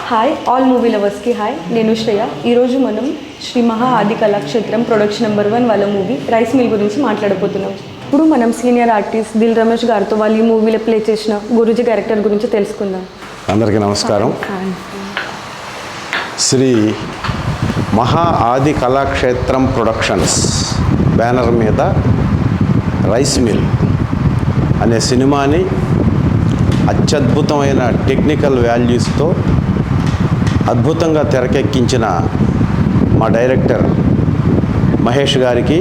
Hi all movie లవర్స్కి hi, నేను శ్రేయ. ఈరోజు మనం శ్రీ మహా ఆది కళాక్షేత్రం ప్రొడక్షన్ నెంబర్ 1 వాళ్ళ మూవీ రైస్ మిల్ గురించి మాట్లాడబోతున్నాం. ఇప్పుడు మనం సీనియర్ ఆర్టిస్ట్ దిల్ రమేష్ గారితో వాళ్ళు ఈ మూవీలో ప్లే చేసిన గురూజీ క్యారెక్టర్ గురించి తెలుసుకుందాం. అందరికీ నమస్కారం. శ్రీ మహా ఆది కళాక్షేత్రం ప్రొడక్షన్స్ బ్యానర్ మీద రైస్ మిల్ అనే సినిమాని అత్యద్భుతమైన టెక్నికల్ వాల్యూస్తో అద్భుతంగా తెరకెక్కించిన మా డైరెక్టర్ మహేష్ గారికి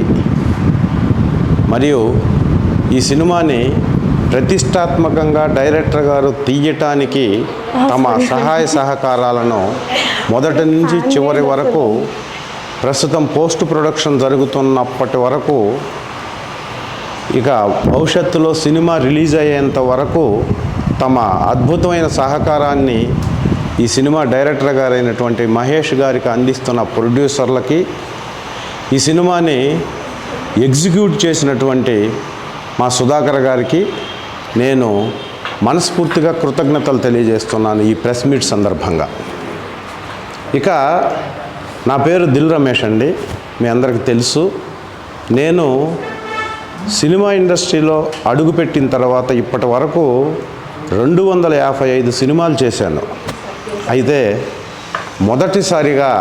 మరియు ఈ సినిమాని ప్రతిష్టాత్మకంగా డైరెక్టర్ గారు తీయటానికి తమ సహాయ సహకారాలను మొదటి నుంచి చివరి వరకు ప్రస్తుతం పోస్ట్ ప్రొడక్షన్ జరుగుతున్నప్పటి వరకు ఇక భవిష్యత్తులో సినిమా రిలీజ్ అయ్యేంత వరకు తమ అద్భుతమైన సహకారాన్ని ఈ సినిమా డైరెక్టర్ గారైనటువంటి మహేష్ గారికి అందిస్తున్న ప్రొడ్యూసర్లకి, ఈ సినిమాని ఎగ్జిక్యూట్ చేసినటువంటి మా సుధాకర్ గారికి నేను మనస్ఫూర్తిగా కృతజ్ఞతలు తెలియజేస్తున్నాను ఈ ప్రెస్ మీట్ సందర్భంగా. ఇక నా పేరు దిల్ రమేష్ అండి, మీ అందరికీ తెలుసు. నేను సినిమా ఇండస్ట్రీలో అడుగుపెట్టిన తర్వాత ఇప్పటి వరకు 255 సినిమాలు చేశాను. అయితే మొదటిసారిగా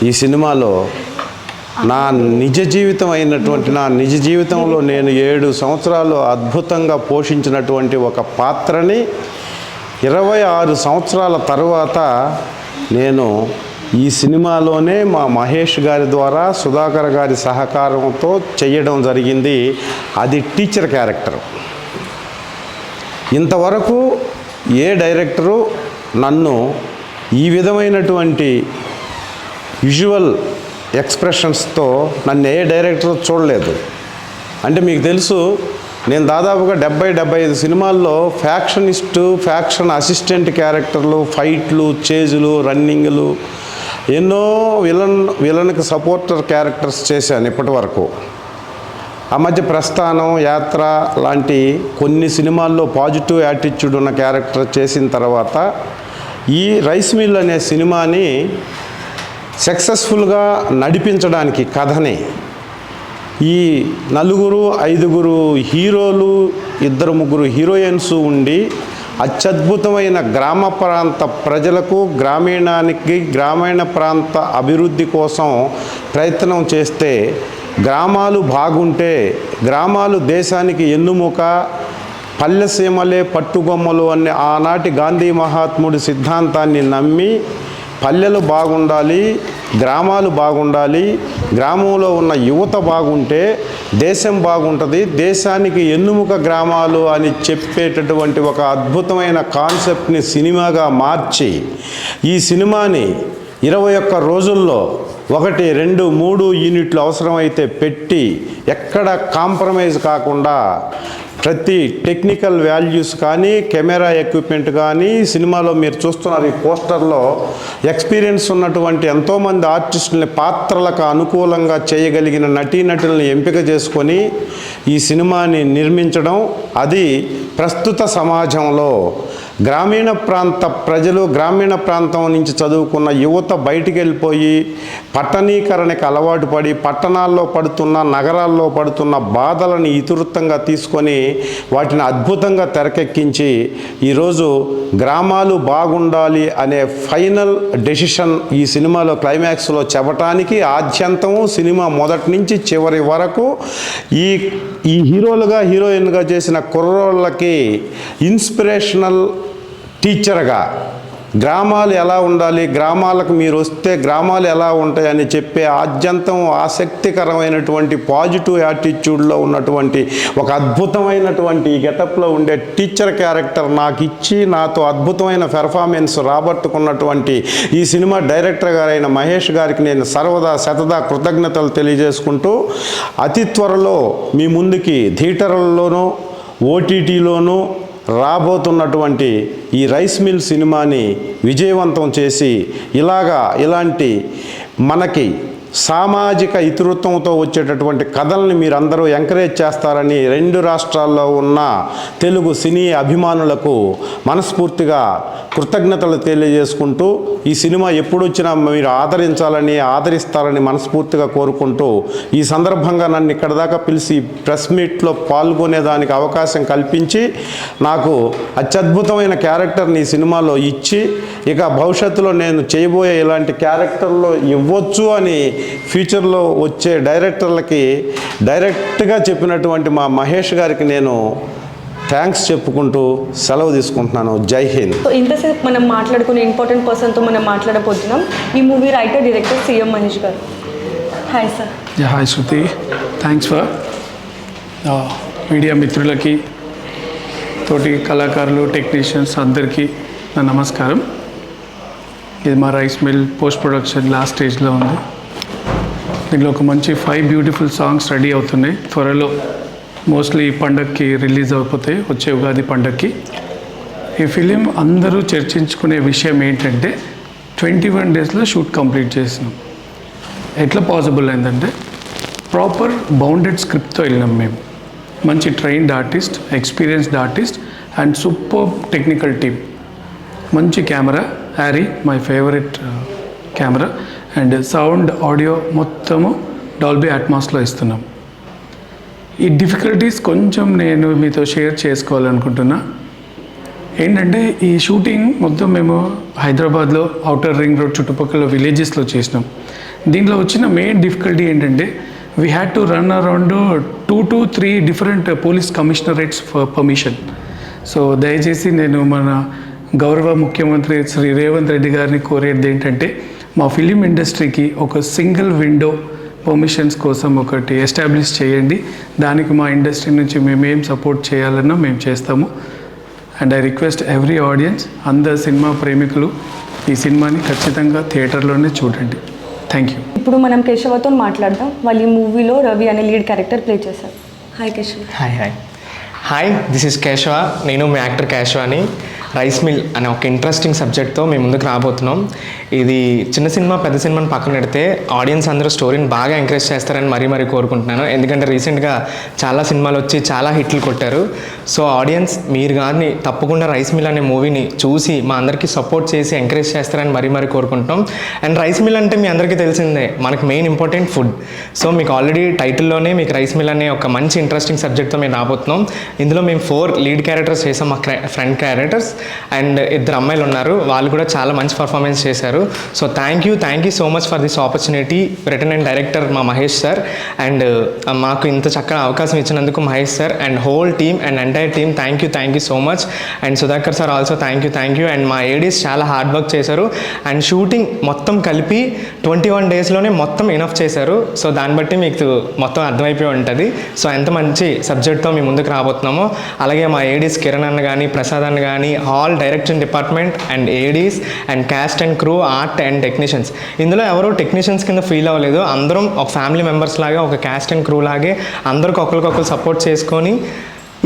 ఈ సినిమాలో నా నిజ జీవితంలో నేను 7 సంవత్సరాలు అద్భుతంగా పోషించినటువంటి ఒక పాత్రని 26 సంవత్సరాల తరువాత నేను ఈ సినిమాలోనే మా మహేష్ గారి ద్వారా సుధాకర్ గారి సహకారంతో చేయడం జరిగింది. అది టీచర్ క్యారెక్టర్. ఇంతవరకు ఏ డైరెక్టరు నన్ను ఈ విధమైనటువంటి విజువల్ ఎక్స్ప్రెషన్స్తో నన్ను ఏ డైరెక్టర్ చూడలేదు. అంటే మీకు తెలుసు, నేను దాదాపుగా 70-75 సినిమాల్లో ఫ్యాక్షన్ అసిస్టెంట్ క్యారెక్టర్లు, ఫైట్లు, చేజులు, రన్నింగ్లు, ఎన్నో విలన్కి సపోర్టర్ క్యారెక్టర్స్ చేశాను ఇప్పటి వరకు. ఆ మధ్య ప్రస్థానం, యాత్ర లాంటి కొన్ని సినిమాల్లో పాజిటివ్ యాటిట్యూడ్ ఉన్న క్యారెక్టర్ చేసిన తర్వాత ఈ రైస్ మిల్ అనే సినిమాని సక్సెస్ఫుల్గా నడిపించడానికి కథని ఈ 4-5 హీరోలు, 2-3 హీరోయిన్స్ ఉండి అత్యద్భుతమైన గ్రామ ప్రాంత ప్రజలకు, గ్రామీణ ప్రాంత అభివృద్ధి కోసం ప్రయత్నం చేస్తే, గ్రామాలు బాగుంటే గ్రామాలు దేశానికి ఎన్నుముక, పల్లెసీమలే పట్టుగొమ్మలు అనే ఆనాటి గాంధీ మహాత్ముడి సిద్ధాంతాన్ని నమ్మి పల్లెలు బాగుండాలి, గ్రామాలు బాగుండాలి, గ్రామంలో ఉన్న యువత బాగుంటే దేశం బాగుంటుంది, దేశానికి ఎన్నుముక గ్రామాలు అని చెప్పేటటువంటి ఒక అద్భుతమైన కాన్సెప్ట్ని సినిమాగా మార్చి ఈ సినిమాని 21 రోజుల్లో 1, 2, 3 యూనిట్లు అవసరమైతే పెట్టి ఎక్కడ కాంప్రమైజ్ కాకుండా ప్రతి టెక్నికల్ వాల్యూస్ కానీ, కెమెరా ఎక్విప్మెంట్ కానీ, సినిమాలో మీరు చూస్తున్నారు ఈ పోస్టర్లో ఎక్స్పీరియన్స్ ఉన్నటువంటి ఎంతోమంది ఆర్టిస్టులని పాత్రలకు అనుకూలంగా చేయగలిగిన నటీనటులను ఎంపిక చేసుకొని ఈ సినిమాని నిర్మించడం, అది ప్రస్తుత సమాజంలో గ్రామీణ ప్రాంత ప్రజలు, గ్రామీణ ప్రాంతం నుంచి చదువుకున్న యువత బయటికి వెళ్ళిపోయి పట్టణీకరణకి అలవాటు పడి పట్టణాల్లో పడుతున్న, నగరాల్లో పడుతున్న బాధలను ఇతివృత్తంగా తీసుకొని వాటిని అద్భుతంగా తెరకెక్కించి ఈరోజు గ్రామాలు బాగుండాలి అనే ఫైనల్ డెసిషన్ ఈ సినిమాలో క్లైమాక్స్లో చెప్పటానికి ఆద్యంతము సినిమా మొదటి నుంచి చివరి వరకు ఈ హీరోలుగా, హీరోయిన్గా చేసిన కుర్రోళ్ళకి ఇన్స్పిరేషనల్ టీచర్గా గ్రామాలు ఎలా ఉండాలి, గ్రామాలకు మీరు వస్తే గ్రామాలు ఎలా ఉంటాయని చెప్పే ఆద్యంతం ఆసక్తికరమైనటువంటి పాజిటివ్ యాటిట్యూడ్లో ఉన్నటువంటి ఒక అద్భుతమైనటువంటి ఈ గెటప్లో ఉండే టీచర్ క్యారెక్టర్ నాకు ఇచ్చి నాతో అద్భుతమైన పెర్ఫార్మెన్స్ రాబట్టుకున్నటువంటి ఈ సినిమా డైరెక్టర్ గారైన మహేష్ గారికి నేను శతదా కృతజ్ఞతలు తెలియజేసుకుంటూ అతి త్వరలో మీ ముందుకి థియేటర్లలోనూ ఓటీటీలోనూ రాబోతున్నటువంటి ఈ రైస్ మిల్ సినిమాని విజయవంతం చేసి ఇలాంటి మనకి సామాజిక ఇతివృత్తంతో వచ్చేటటువంటి కథల్ని మీరందరూ ఎంకరేజ్ చేస్తారని 2 రాష్ట్రాల్లో ఉన్న తెలుగు సినీ అభిమానులకు మనస్ఫూర్తిగా కృతజ్ఞతలు తెలియజేసుకుంటూ ఈ సినిమా ఎప్పుడొచ్చినా మీరు ఆదరిస్తారని మనస్ఫూర్తిగా కోరుకుంటూ ఈ సందర్భంగా నన్ను ఇక్కడ దాకా పిలిచి ప్రెస్ మీట్లో పాల్గొనేదానికి అవకాశం కల్పించి నాకు అత్యద్భుతమైన క్యారెక్టర్ని ఈ సినిమాలో ఇచ్చి ఇక భవిష్యత్తులో నేను చేయబోయే ఇలాంటి క్యారెక్టర్లో ఇవ్వచ్చు అని ఫ్యూచర్లో వచ్చే డైరెక్టర్లకి డైరెక్ట్గా చెప్పినటువంటి మా మహేష్ గారికి నేను థ్యాంక్స్ చెప్పుకుంటూ సెలవు తీసుకుంటున్నాను. జై హింద్. సో ఇంతసేపు మనం మాట్లాడుకునే ఇంపార్టెంట్ పర్సన్తో మనం మాట్లాడబోతున్నాం. ఈ movie writer director CM Manish గారు. Hi sir. Hi Shruti, thanks for media మిత్రులకి, తోటి కళాకారులు, టెక్నీషియన్స్ అందరికీ నా నమస్కారం. ఇది మా rice mill post production last స్టేజ్లో ఉంది. దీనిలో ఒక మంచి 5 బ్యూటిఫుల్ సాంగ్స్ రెడీ అవుతున్నాయి. త్వరలో మోస్ట్లీ ఈ పండగకి రిలీజ్ అయిపోతాయి, వచ్చే ఉగాది పండగకి. ఈ ఫిలిం అందరూ చర్చించుకునే విషయం ఏంటంటే 21 డేస్లో షూట్ కంప్లీట్ చేసినాం. ఎట్లా పాసిబుల్ అయిందంటే ప్రాపర్ బౌండెడ్ స్క్రిప్ట్తో వెళ్ళినాం మేము. మంచి trained artist, experienced artist and super technical team. మంచి camera, Harry my favourite camera, and sound audio మొత్తము డాల్బీ అట్మాస్లో ఇస్తున్నాం. ఈ డిఫికల్టీస్ కొంచెం నేను మీతో షేర్ చేసుకోవాలనుకుంటున్నా. ఏంటంటే ఈ షూటింగ్ మొత్తం మేము హైదరాబాద్లో ఔటర్ రింగ్ రోడ్ చుట్టుపక్కల విలేజెస్లో చేసినాం. దీంట్లో వచ్చిన మెయిన్ డిఫికల్టీ ఏంటంటే we had to run around 2 to 3 different police commissionerates for permission. So దయచేసి నేను మన గౌరవ ముఖ్యమంత్రి శ్రీ రేవంత్ రెడ్డి గారిని కోరేది ఏంటంటే మా ఫిలిం ఇండస్ట్రీకి ఒక సింగిల్ విండో పర్మిషన్స్ కోసం ఒకటి ఎస్టాబ్లిష్ చేయండి. దానికి మా ఇండస్ట్రీ నుంచి మేమేం సపోర్ట్ చేయాలన్నా మేము చేస్తాము. And I request every audience, అందరు సినిమా ప్రేమికులు ఈ సినిమాని ఖచ్చితంగా థియేటర్లోనే చూడండి. Thank you. ఇప్పుడు మనం కేశవతో మాట్లాడదాం. వాళ్ళు ఈ మూవీలో రవి అనే లీడ్ క్యారెక్టర్ ప్లే చేశారు. Hi Keshava. Hi, this is Keshava. నేను మీ యాక్టర్ కేశవాని. రైస్ మిల్ అనే ఒక ఇంట్రెస్టింగ్ సబ్జెక్ట్తో మేము ముందుకు రాబోతున్నాం. ఇది చిన్న సినిమా పెద్ద సినిమాని పక్కన పెడితే ఆడియన్స్ అందరూ స్టోరీని బాగా ఎంకరేజ్ చేస్తారని మరీ కోరుకుంటున్నాను. ఎందుకంటే రీసెంట్గా చాలా సినిమాలు వచ్చి చాలా హిట్లు కొట్టారు. సో ఆడియన్స్ మీరు కానీ తప్పకుండా రైస్ మిల్ అనే మూవీని చూసి మా అందరికీ సపోర్ట్ చేసి ఎంకరేజ్ చేస్తారని మరీ కోరుకుంటున్నాం. అండ్ రైస్ మిల్ అంటే మీ అందరికీ తెలిసిందే, మనకు మెయిన్ ఇంపార్టెంట్ ఫుడ్. సో మీకు ఆల్రెడీ టైటిల్లోనే మీకు రైస్ మిల్ అనే ఒక మంచి ఇంట్రెస్టింగ్ సబ్జెక్ట్తో మేము రాబోతున్నాం. ఇందులో మేము 4 లీడ్ క్యారెక్టర్స్ చేసాం, మా ఫ్రంట్ క్యారెక్టర్స్. అండ్ 2 అమ్మాయిలు ఉన్నారు, వాళ్ళు కూడా చాలా మంచి పర్ఫార్మెన్స్ చేశారు. So thank you so much for this opportunity. Return and director మా మహేష్ సార్. అండ్ మాకు ఇంత చక్కగా అవకాశం ఇచ్చినందుకు Mahesh sir and whole team and entire team thank you so much. And Sudhakar sir also thank you. And మా Aedes చాలా hard work చేశారు. And shooting మొత్తం కలిపి 21 డేస్లోనే మొత్తం ఇనఫ్ చేశారు. సో దాన్ని బట్టి మీకు మొత్తం అర్థమైపోయి ఉంటుంది. సో ఎంత మంచి సబ్జెక్ట్తో మేము ముందుకు రాబోతున్నామో. అలాగే మా ఏడీస్ కిరణ్ అన్న కానీ, ప్రసాద్ అన్న కానీ, all direction department and Aedes and caste and crew, art and technicians. ఇందులో ఎవరో టెక్నీషియన్స్ కింద ఫీల్ అవ్వలేదు. అందరం ఒక ఫ్యామిలీ మెంబర్స్ లాగా, ఒక క్యాస్ట్ అండ్ క్రూ లాగే అందరికి ఒకరికొకరు సపోర్ట్ చేసుకొని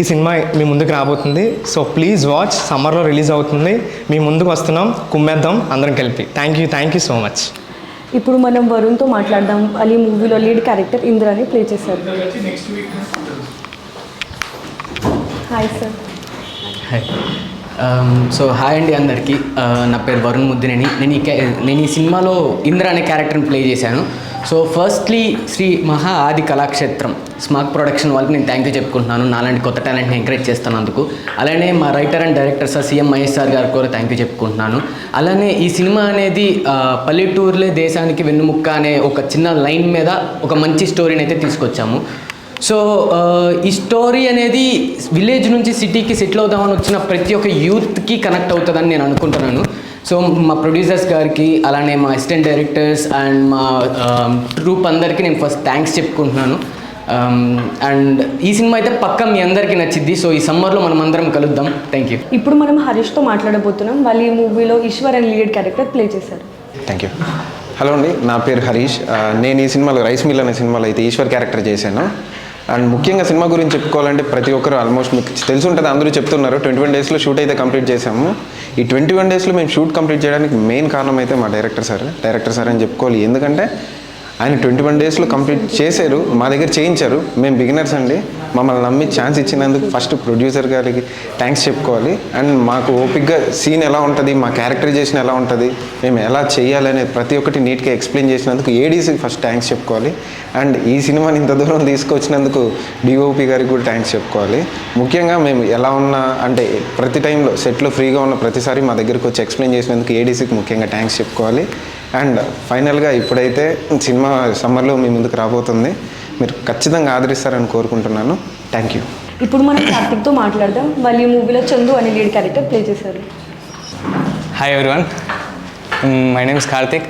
ఈ సినిమా మీ ముందుకు రాబోతుంది. So please watch. సమ్మర్లో రిలీజ్ అవుతుంది. మీ ముందుకు వస్తున్నాం, కుమ్మేద్దాం అందరం కలిపి. Thank you so much. ఇప్పుడు మనం వరుణ్తో మాట్లాడదాం. వాళ్ళు ఈ మూవీలో లీడ్ క్యారెక్టర్ ఇంద్రాని ప్లే చేశారు. Hi sir. సో హాయ్ అండి అందరికీ. నా పేరు వరుణ్ ముద్దినేని. నేను ఈ సినిమాలో ఇంద్ర అనే క్యారెక్టర్ని ప్లే చేశాను. So firstly Shri Maha Aadi Kalakshetram smart production వాళ్ళకి నేను థ్యాంక్ యూ చెప్పుకుంటున్నాను, నాలాంటి కొత్త టాలెంట్ని ఎంకరేజ్ చేస్తున్నందుకు. అలానే మా writer and director sir CM Mahesh sir గారికి కూడా థ్యాంక్ యూ చెప్పుకుంటున్నాను. అలానే ఈ సినిమా అనేది పల్లెటూరులే దేశానికి వెన్నుముక్క అనే ఒక చిన్న లైన్ మీద ఒక మంచి స్టోరీని అయితే తీసుకొచ్చాము. సో ఈ స్టోరీ అనేది విలేజ్ నుంచి సిటీకి సెటిల్ అవుదామని వచ్చిన ప్రతి ఒక్క యూత్కి కనెక్ట్ అవుతుందని నేను అనుకుంటున్నాను. సో మా ప్రొడ్యూసర్స్ గారికి, అలానే మా అసిస్టెంట్ డైరెక్టర్స్ అండ్ మా ట్రూప్ అందరికీ నేను ఫస్ట్ థ్యాంక్స్ చెప్పుకుంటున్నాను. అండ్ ఈ సినిమా అయితే పక్కా మీ అందరికీ నచ్చిద్ది. సో ఈ సమ్మర్లో మనం అందరం కలుద్దాం. Thank you. ఇప్పుడు మనం హరీష్తో మాట్లాడబోతున్నాం. వాళ్ళు ఈ మూవీలో ఈశ్వర్ అని లీడ్ క్యారెక్టర్ ప్లే చేశారు. Thank you. హలో అండి, నా పేరు హరీష్. నేను ఈ సినిమాలో రైస్ మిల్ అనే సినిమాలో అయితే ఈశ్వర్ క్యారెక్టర్ చేశాను. అండ్ ముఖ్యంగా సినిమా గురించి చెప్పుకోవాలంటే ప్రతి ఒక్కరు ఆల్మోస్ట్ మీకు తెలిసి ఉంటుంది, అందరూ చెప్తున్నారు 21 డేస్లో షూట్ అయితే కంప్లీట్ చేసాము. ఈ 21 డేస్లో మేము షూట్ కంప్లీట్ చేయడానికి మెయిన్ కారణం అయితే మా డైరెక్టర్ సార్ అని చెప్పుకోవాలి. ఎందుకంటే ఆయన 21 డేస్లో కంప్లీట్ చేశారు, మా దగ్గర చేయించారు. మేము బిగినర్స్ అండి, మమ్మల్ని నమ్మి ఛాన్స్ ఇచ్చినందుకు ఫస్ట్ ప్రొడ్యూసర్ గారికి థ్యాంక్స్ చెప్పుకోవాలి. అండ్ మాకు ఓపిక్గా సీన్ ఎలా ఉంటుంది, మా క్యారెక్టరైజేషన్ ఎలా ఉంటుంది, మేము ఎలా చేయాలనేది ప్రతి ఒక్కటి నీట్గా ఎక్స్ప్లెయిన్ చేసినందుకు ఏడీసీకి ఫస్ట్ థ్యాంక్స్ చెప్పుకోవాలి. అండ్ ఈ సినిమాని ఇంత దూరం తీసుకొచ్చినందుకు డిఓపి గారికి కూడా థ్యాంక్స్ చెప్పుకోవాలి. ముఖ్యంగా మేము ఎలా ఉన్నా అంటే ప్రతి టైంలో సెట్లో ఫ్రీగా ఉన్న ప్రతిసారి మా దగ్గరికి వచ్చి ఎక్స్ప్లెయిన్ చేసినందుకు ఏడీసీకి ముఖ్యంగా థ్యాంక్స్ చెప్పుకోవాలి. అండ్ ఫైనల్గా ఇప్పుడైతే సినిమా సమ్మర్లో మీ ముందుకు రాబోతుంది, మీరు ఖచ్చితంగా ఆదరిస్తారని కోరుకుంటున్నాను. Thank you. ఇప్పుడు మనం కార్తిక్తో మాట్లాడదాం. వాళ్ళు ఈ మూవీలో చందు అనే లీడ్ క్యారెక్టర్ ప్లే చేశారు. Hi everyone, my name is Karthik.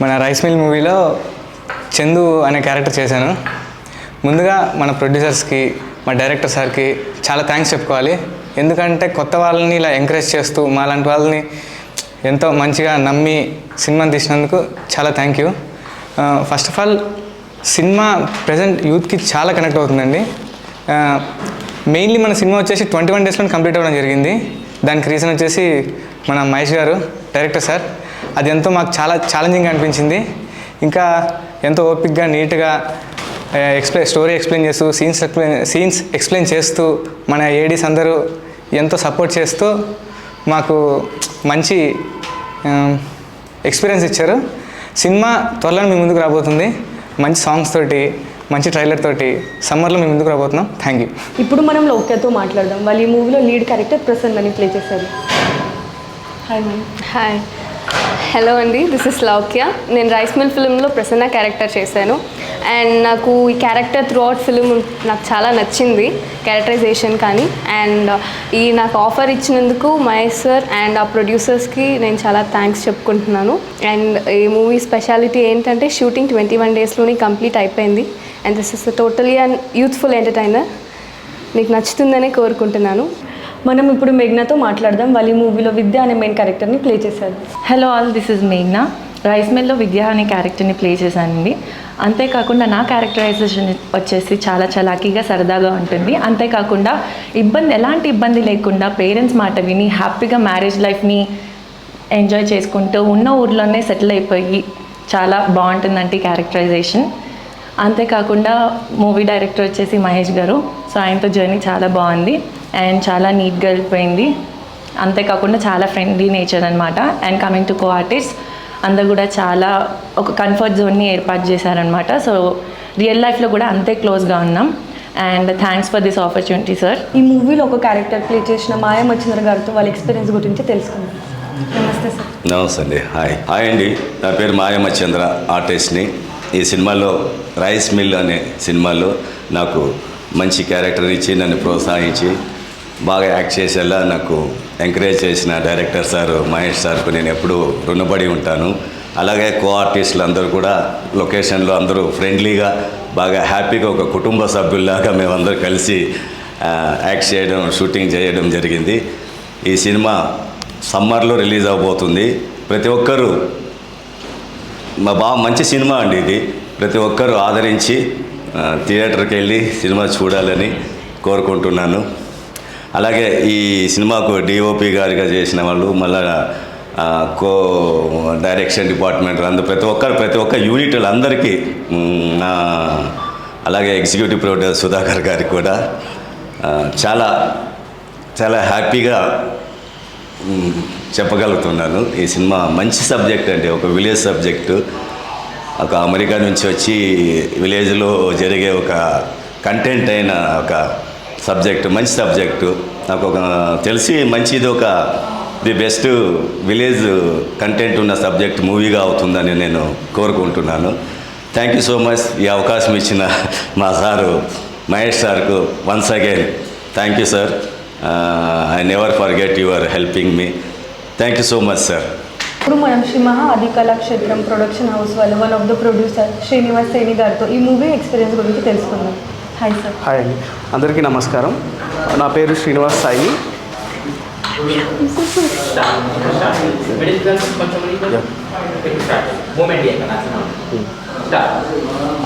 మన రైస్ మిల్ మూవీలో చందు అనే క్యారెక్టర్ చేశాను. ముందుగా మన ప్రొడ్యూసర్స్కి, మా డైరెక్టర్ సార్కి చాలా థ్యాంక్స్ చెప్పుకోవాలి. ఎందుకంటే కొత్త వాళ్ళని ఇలా ఎంకరేజ్ చేస్తూ మాలాంటి వాళ్ళని ఎంతో మంచిగా నమ్మి సినిమాని తీసినందుకు చాలా thank you. First of all cinema present యూత్కి చాలా కనెక్ట్ అవుతుందండి. మెయిన్లీ మన సినిమా వచ్చేసి 21 డేస్లో కంప్లీట్ అవ్వడం జరిగింది. దానికి రీజన్ వచ్చేసి మన మహేష్ గారు, డైరెక్టర్ సార్. అది ఎంతో మాకు చాలా ఛాలెంజింగ్గా అనిపించింది. ఇంకా ఎంతో ఓపిక్గా నీట్గా స్టోరీ ఎక్స్ప్లెయిన్ చేస్తూ సీన్స్ ఎక్స్ప్లెయిన్ చేస్తూ మన ఏడీస్ అందరూ ఎంతో సపోర్ట్ చేస్తూ మాకు మంచి ఎక్స్పీరియన్స్ ఇచ్చారు. సినిమా త్వరలో మీ ముందుకు రాబోతుంది, మంచి సాంగ్స్ తోటి, మంచి ట్రైలర్ తోటి సమ్మర్లో మీ ముందుకు రాబోతున్నాం. Thank you. ఇప్పుడు మనం లౌక్యతో మాట్లాడదాం. వాళ్ళు ఈ మూవీలో లీడ్ క్యారెక్టర్ ప్రసన్న అని ప్లే చేశారు. Hi ma'am. హాయ్, హలో అండి, దిస్ ఇస్ లౌక్య. నేను రైస్ మిల్ ఫిల్మ్లో ప్రసన్న క్యారెక్టర్ చేశాను. అండ్ నాకు ఈ క్యారెక్టర్ త్రూ అవుట్ ఫిలిం నాకు చాలా నచ్చింది, క్యారెక్టరైజేషన్ కానీ. అండ్ ఈ నాకు ఆఫర్ ఇచ్చినందుకు మహేష్ సార్ అండ్ ఆ ప్రొడ్యూసర్స్కి నేను చాలా థ్యాంక్స్ చెప్పుకుంటున్నాను. అండ్ ఈ మూవీ స్పెషాలిటీ ఏంటంటే షూటింగ్ 21 డేస్లోనే కంప్లీట్ అయిపోయింది. And this is totally and youthful entertainer. మీకు నచ్చుతుందనే కోరుకుంటున్నాను. మనం ఇప్పుడు మేఘ్నాతో మాట్లాడదాం. వాళ్ళు ఈ మూవీలో విద్య అనే మెయిన్ క్యారెక్టర్ని ప్లే చేశారు. హలో ఆల్, దిస్ ఇస్ మేఘ్నా. రైస్ మిల్లో విద్య అనే క్యారెక్టర్ని ప్లే చేశానండి. అంతేకాకుండా నా క్యారెక్టరైజేషన్ వచ్చేసి చాలా చలాకీగా సరదాగా ఉంటుంది. అంతేకాకుండా ఎలాంటి ఇబ్బంది లేకుండా పేరెంట్స్ మాట విని హ్యాపీగా మ్యారేజ్ లైఫ్ని ఎంజాయ్ చేసుకుంటూ ఉన్న ఊర్లోనే సెటిల్ అయిపోయి చాలా బాగుంటుందంటే ఈ క్యారెక్టరైజేషన్. అంతేకాకుండా మూవీ డైరెక్టర్ వచ్చేసి మహేష్ గారు. సో ఆయనతో జర్నీ చాలా బాగుంది అండ్ చాలా నీట్గా వెళ్ళిపోయింది. అంతేకాకుండా చాలా ఫ్రెండ్లీ నేచర్ అనమాట. And coming to co artist, అందరు కూడా చాలా ఒక కంఫర్ట్ జోన్ని ఏర్పాటు చేశారనమాట. సో రియల్ లైఫ్లో కూడా అంతే క్లోజ్గా ఉన్నాం. And thanks for this opportunity sir. ఈ మూవీలో ఒక క్యారెక్టర్ ప్లే చేసిన మాయ మచ్చింద్ర గారితో వాళ్ళ ఎక్స్పీరియన్స్ గురించి తెలుసుకుందాం. నమస్తే సార్. నమస్తే అండి. హాయ్ అండి, నా పేరు మాయమచంద్ర, ఆర్టిస్ట్ని. ఈ సినిమాలో రైస్ మిల్ అనే సినిమాలో నాకు మంచి క్యారెక్టర్ ఇచ్చి నన్ను ప్రోత్సహించి బాగా యాక్ట్ చేసేలా నాకు ఎంకరేజ్ చేసిన డైరెక్టర్ సార్ మహేష్ సార్కు నేను ఎప్పుడూ రుణపడి ఉంటాను. అలాగే కో ఆర్టిస్టులు అందరూ కూడా లొకేషన్లో అందరూ ఫ్రెండ్లీగా బాగా హ్యాపీగా ఒక కుటుంబ సభ్యుల్లాగా మేమందరూ కలిసి యాక్ట్ చేయడం, షూటింగ్ చేయడం జరిగింది. ఈ సినిమా సమ్మర్లో రిలీజ్ అవబోతుంది. ప్రతి ఒక్కరూ మంచి సినిమా అండి ఇది. ప్రతి ఒక్కరూ ఆదరించి థియేటర్కి వెళ్ళి సినిమా చూడాలని కోరుకుంటున్నాను. అలాగే ఈ సినిమాకు డిఓపి గారిగా చేసిన వాళ్ళు, మళ్ళా కో డైరెక్షన్ డిపార్ట్మెంట్ అందరూ ప్రతి ఒక్క యూనిట్ అందరికీ, అలాగే ఎగ్జిక్యూటివ్ ప్రొడ్యూసర్ సుధాకర్ గారికి కూడా చాలా చాలా హ్యాపీగా చెప్పగలుగుతున్నాను. ఈ సినిమా మంచి సబ్జెక్ట్ అండి, ఒక విలేజ్ సబ్జెక్టు. ఒక అమెరికా నుంచి వచ్చి విలేజ్లో జరిగే ఒక కంటెంట్ అయిన ఒక సబ్జెక్టు, మంచి సబ్జెక్టు. నాకు ఒక తెలిసి మంచిది, ఒక ది బెస్ట్ విలేజ్ కంటెంట్ ఉన్న సబ్జెక్ట్ మూవీగా అవుతుందని నేను కోరుకుంటున్నాను. Thank you so much. ఈ అవకాశం ఇచ్చిన మా సారు మహేష్ సార్కు once again thank you sir. I never forget your helping me. Thank you so much sir. ఇప్పుడు మనం శ్రీ మహా ఆది కళాక్షేత్రం ప్రొడక్షన్ హౌస్ వాళ్ళు one of the producer Srinivas Seni గారితో ఈ మూవీ ఎక్స్పీరియన్స్ గురించి తెలుసుకుందాం. Hi sir. హాయ్ అండి, అందరికీ నమస్కారం. నా పేరు శ్రీనివాస్ సాయి.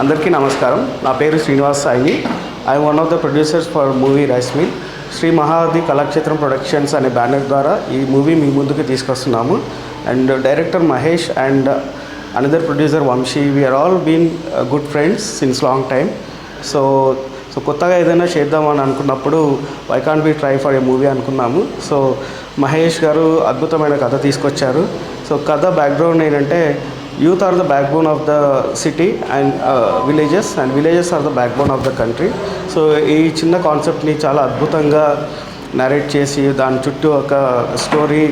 అందరికీ నమస్కారం. నా పేరు Srinivas Sai. I one of the producers for movie rice mill. Shri Mahadi Kalakshetram productions అనే బ్యానర్ ద్వారా ఈ మూవీ మీ ముందుకు తీసుకొస్తున్నాము. And director Mahesh and another producer Vamshi. We are all been good friends since long time. So కొత్తగా ఏదైనా చేద్దామని అనుకున్నప్పుడు why can't we try for a movie అనుకున్నాము. సో మహేష్ గారు అద్భుతమైన కథ తీసుకొచ్చారు. సో కథ బ్యాక్గ్రౌండ్ ఏంటంటే youth are the backbone of the city and villages are the backbone of the country. So ఈ చిన్న కాన్సెప్ట్ని చాలా అద్భుతంగా నరేట్ చేసి దాని చుట్టూ ఒక స్టోరీ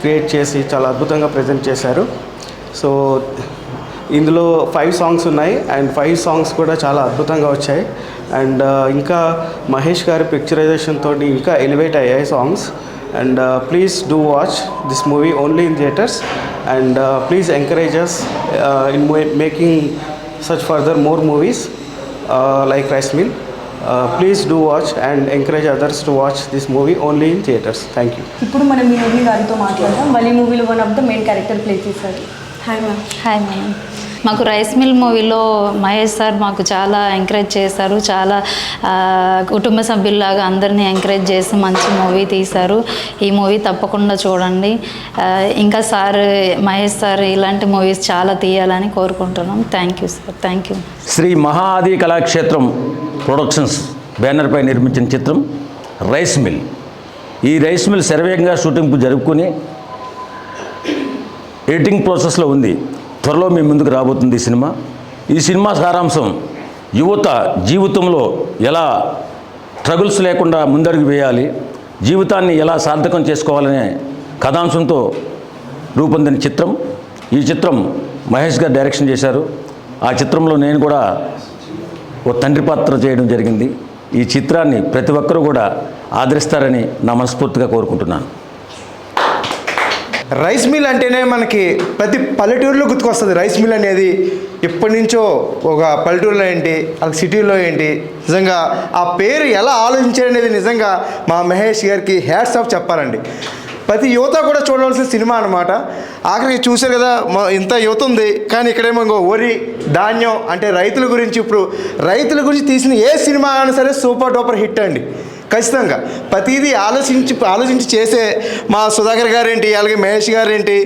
క్రియేట్ చేసి చాలా అద్భుతంగా ప్రజెంట్ చేశారు. సో ఇందులో 5 సాంగ్స్ ఉన్నాయి అండ్ 5 సాంగ్స్ కూడా చాలా అద్భుతంగా వచ్చాయి. అండ్ ఇంకా మహేష్ గారి పిక్చరైజేషన్ తోటి ఇంకా ఎలివేట్ అయ్యాయి songs. And please do watch this movie only in theatres and please encourage us in making such further more movies like Rice Mill. Please do watch and encourage others to watch this movie only in theatres. Thank you. ఇప్పుడు మనం వినోద్ గారితో మాట్లాడదాం. వలి మూవీలో one of the main character play చేశారు. Hi ma'am. Hi ma'am. మాకు rice mill మూవీలో Mahesh sir మాకు చాలా ఎంకరేజ్ చేశారు. చాలా కుటుంబ సభ్యుల్లాగా అందరినీ ఎంకరేజ్ చేసి మంచి మూవీ తీశారు. ఈ మూవీ తప్పకుండా చూడండి. ఇంకా సార్ మహేష్ సార్ ఇలాంటి మూవీస్ చాలా తీయాలని కోరుకుంటున్నాం. Thank you sir. Thank you. Shri Mahaadi Kalakshetram productions బ్యానర్పై నిర్మించిన చిత్రం రైస్ మిల్. ఈ రైస్ మిల్ శరవేగంగా షూటింగ్ జరుపుకుని ఎడిటింగ్ ప్రాసెస్లో ఉంది. త్వరలో మీ ముందుకు రాబోతుంది ఈ సినిమా. ఈ సినిమా సారాంశం యువత జీవితంలో ఎలా స్ట్రగుల్స్ లేకుండా ముందడుగు వేయాలి, జీవితాన్ని ఎలా సార్థకం చేసుకోవాలనే కథాంశంతో రూపొందిన చిత్రం. ఈ చిత్రం మహేష్ గారు డైరెక్షన్ చేశారు. ఆ చిత్రంలో నేను కూడా ఓ తండ్రి పాత్ర చేయడం జరిగింది. ఈ చిత్రాన్ని ప్రతి ఒక్కరూ కూడా ఆదరిస్తారని నా మనస్ఫూర్తిగా కోరుకుంటున్నాను. రైస్ మిల్ అంటేనే మనకి ప్రతి పల్లెటూరులో గుర్తుకొస్తుంది. రైస్ మిల్ అనేది ఎప్పటి నుంచో ఒక పల్లెటూరులో ఏంటి, అలాగే సిటీలో ఏంటి, నిజంగా ఆ పేరు ఎలా ఆలోచించారనేది నిజంగా మా మహేష్ గారికి హ్యాట్స్ ఆఫ్ చెప్పాలండి. ప్రతి యువత కూడా చూడవలసిన సినిమా అనమాట. ఆఖరికి చూశారు కదా, ఇంత యువత ఉంది కానీ ఇక్కడేమో ఇంకో వరి ధాన్యం అంటే రైతుల గురించి. ఇప్పుడు రైతుల గురించి తీసిన ఏ సినిమా అయినా సరే సూపర్ డూపర్ హిట్ అండి. ఖచ్చితంగా ప్రతిదీ ఆలోచించి చేసే మా సుధాకర్ గారేంటి, అలాగే మహేష్ గారేంటి,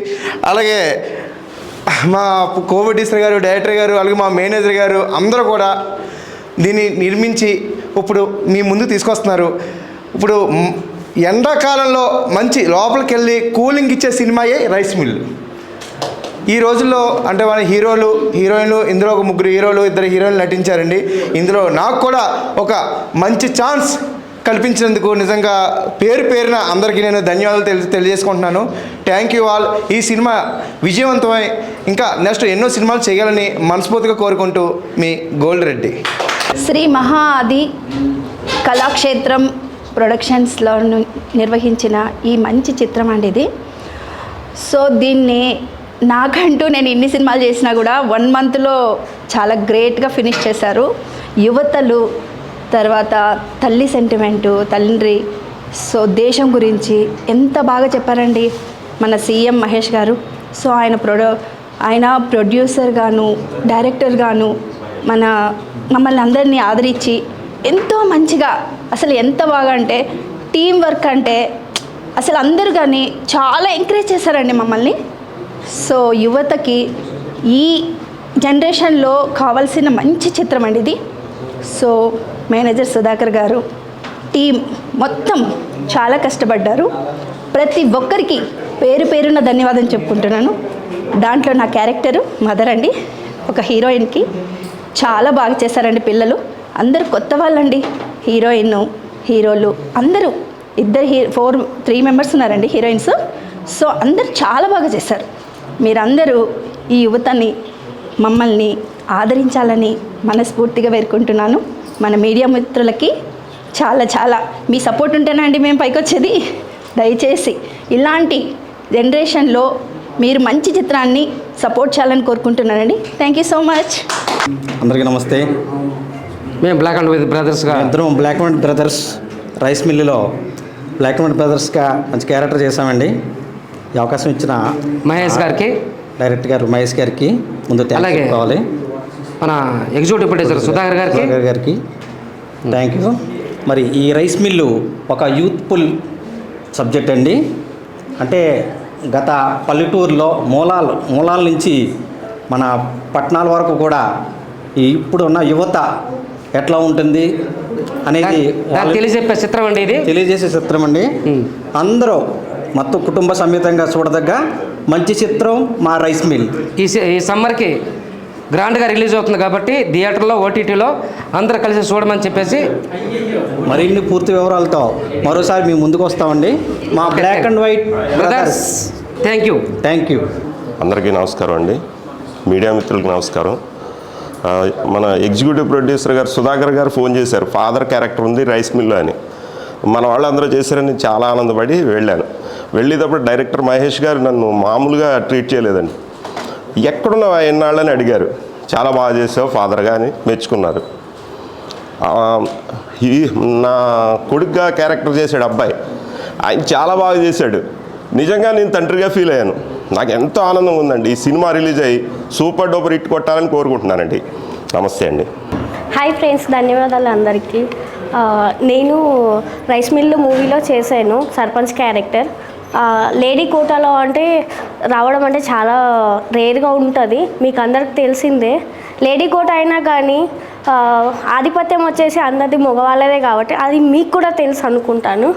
అలాగే మా కోవిడీశ్వర్ గారు డైరెక్టర్ గారు, అలాగే మా మేనేజర్ గారు అందరూ కూడా దీన్ని నిర్మించి ఇప్పుడు మీ ముందు తీసుకొస్తున్నారు. ఇప్పుడు ఎండాకాలంలో మంచి లోపలికి వెళ్ళి కూలింగ్ ఇచ్చే సినిమాయే రైస్ మిల్. ఈ రోజుల్లో అంటే మన హీరోయిన్లు ఇందులో ఒక 3 హీరోలు 2 హీరోయిన్లు నటించారండి. ఇందులో నాకు కూడా ఒక మంచి ఛాన్స్ కల్పించినందుకు నిజంగా పేరున అందరికీ నేను ధన్యవాదాలు తెలియజేసుకుంటున్నాను. Thank you all. ఈ సినిమా విజయవంతమై ఇంకా నెక్స్ట్ ఎన్నో సినిమాలు చేయాలని మనస్ఫూర్తిగా కోరుకుంటూ మీ గోల్డ్ రెడ్డి. శ్రీ మహాఆది కళాక్షేత్రం ప్రొడక్షన్స్లో నిర్వహించిన ఈ మంచి చిత్రం అండి ఇది. సో దీన్ని నాకంటూ నేను ఇన్ని సినిమాలు చేసినా కూడా 1 మంత్లో చాలా గ్రేట్గా ఫినిష్ చేశారు. యువతలు, తర్వాత తల్లి సెంటిమెంటు, తండ్రి, సో దేశం గురించి ఎంత బాగా చెప్పారండి మన సీఎం మహేష్ గారు. సో ఆయన ప్రొడ్యూసర్ గాను డైరెక్టర్ గాను మమ్మల్ని అందరినీ ఆదరించి ఎంతో మంచిగా, అసలు ఎంత బాగా అంటే టీం వర్క్ అంటే అసలు అందరూ కానీ చాలా ఎంకరేజ్ చేశారండి మమ్మల్ని. సో యువతకి ఈ జనరేషన్లో కావాల్సిన మంచి చిత్రం అండి ఇది. సో మేనేజర్ సుధాకర్ గారు, టీం మొత్తం చాలా కష్టపడ్డారు. ప్రతి ఒక్కరికి పేరున ధన్యవాదం చెప్పుకుంటున్నాను. దాంట్లో నా క్యారెక్టరు మదర్ అండి. ఒక హీరోయిన్కి చాలా బాగా చేశారండి. పిల్లలు అందరూ కొత్త వాళ్ళండి. హీరోయిన్, హీరోలు అందరూ 3 మెంబర్స్ ఉన్నారండి హీరోయిన్స్. సో అందరూ చాలా బాగా చేశారు. మీరందరూ ఈ యువతని మమ్మల్ని ఆదరించాలని మనస్ఫూర్తిగా వేడుకుంటున్నాను. మన మీడియా మిత్రులకి చాలా మీ సపోర్ట్ ఉంటేనే అండి మేము పైకి వచ్చేది. దయచేసి ఇలాంటి జనరేషన్లో మీరు మంచి చిత్రాన్ని సపోర్ట్ చేయాలని కోరుకుంటున్నానండి. Thank you so much. అందరికీ నమస్తే. మేము బ్లాక్ అండ్ వైట్ బ్రదర్స్గా ఇద్దరం black and white brothers rice మిల్లులో బ్లాక్ అండ్ వైట్ బ్రదర్స్గా మంచి క్యారెక్టర్ చేశామండి. ఈ అవకాశం ఇచ్చిన మహేష్ గారికి, డైరెక్టర్ గారు మహేష్ గారికి ముందు థ్యాంక్స్ చెప్పుకోవాలి. మన ఎగ్జిక్యూటివ్ ప్రొడ్యూసర్ సుధాకర్ గారికి థ్యాంక్ యూ. మరి ఈ రైస్ మిల్లు ఒక యూత్ఫుల్ సబ్జెక్ట్ అండి. అంటే గత పల్లెటూరులో మూలాల నుంచి మన పట్టణాల వరకు కూడా ఇప్పుడున్న యువత ఎట్లా ఉంటుంది అనేది తెలియజెప్పే చిత్రం అండి ఇది. తెలియజేసే చిత్రం అండి. అందరూ మొత్తం కుటుంబ సమేతంగా చూడదగ్గ మంచి చిత్రం మా రైస్ మిల్. ఈ సమ్మర్కి గ్రాండ్గా రిలీజ్ అవుతుంది కాబట్టి థియేటర్లో, ఓటీటీలో అందరూ కలిసి చూడమని చెప్పేసి మరిన్ని పూర్తి వివరాలతో మరోసారి మీ ముందుకు వస్తామండి. మా black and white brothers. Thank you. అందరికీ నమస్కారం అండి. మీడియా మిత్రులకు నమస్కారం. మన ఎగ్జిక్యూటివ్ ప్రొడ్యూసర్ గారు సుధాకర్ గారు ఫోన్ చేశారు, ఫాదర్ క్యారెక్టర్ ఉంది రైస్ మిల్లో అని. మన వాళ్ళందరూ చేశారని చాలా ఆనందపడి వెళ్ళాను. వెళ్ళేటప్పుడు డైరెక్టర్ మహేష్ గారు నన్ను మామూలుగా ట్రీట్ చేయలేదండి. ఎక్కడున్నావు ఎన్నాళ్ళని అడిగారు. చాలా బాగా చేసావు ఫాదర్గా అని మెచ్చుకున్నారు. నా కొడుకుగా క్యారెక్టర్ చేశాడు అబ్బాయి, ఆయన చాలా బాగా చేశాడు. నిజంగా నేను తండ్రిగా ఫీల్ అయ్యాను. నాకు ఎంతో ఆనందంగా ఉందండి. ఈ సినిమా రిలీజ్ అయ్యి సూపర్ డూపర్ హిట్ కొట్టాలని కోరుకుంటున్నానండి. నమస్తే అండి. హాయ్ ఫ్రెండ్స్, ధన్యవాదాలు అందరికీ. నేను రైస్ మిల్లు మూవీలో చేశాను సర్పంచ్ క్యారెక్టర్. లేడీ కోటాలో అంటే రావడం అంటే చాలా రేర్గా ఉంటుంది, మీకు అందరికి తెలిసిందే. లేడీ కోట అయినా కానీ ఆధిపత్యం వచ్చేసి అందరిది మగవాళ్ళదే కాబట్టి అది మీకు కూడా తెలుసు అనుకుంటాను.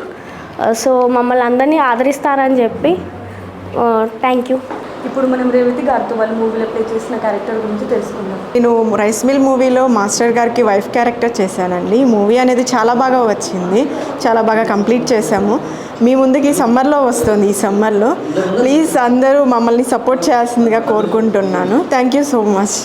సో మమ్మల్ని అందరినీ ఆదరిస్తారని చెప్పి థ్యాంక్ యూ. ఇప్పుడు మనం రేవతి గారితో వాళ్ళ మూవీలో ప్లే చేసిన క్యారెక్టర్ గురించి తెలుసుకుందాం. నేను రైస్ మిల్ మూవీలో మాస్టర్ గారికి వైఫ్ క్యారెక్టర్ చేశానండి. మూవీ అనేది చాలా బాగా వచ్చింది, చాలా బాగా కంప్లీట్ చేశాము. మీ ముందుకి సమ్మర్లో వస్తుంది. ఈ సమ్మర్లో ప్లీజ్ అందరూ మమ్మల్ని సపోర్ట్ చేయాల్సిందిగా కోరుకుంటున్నాను. Thank you so much.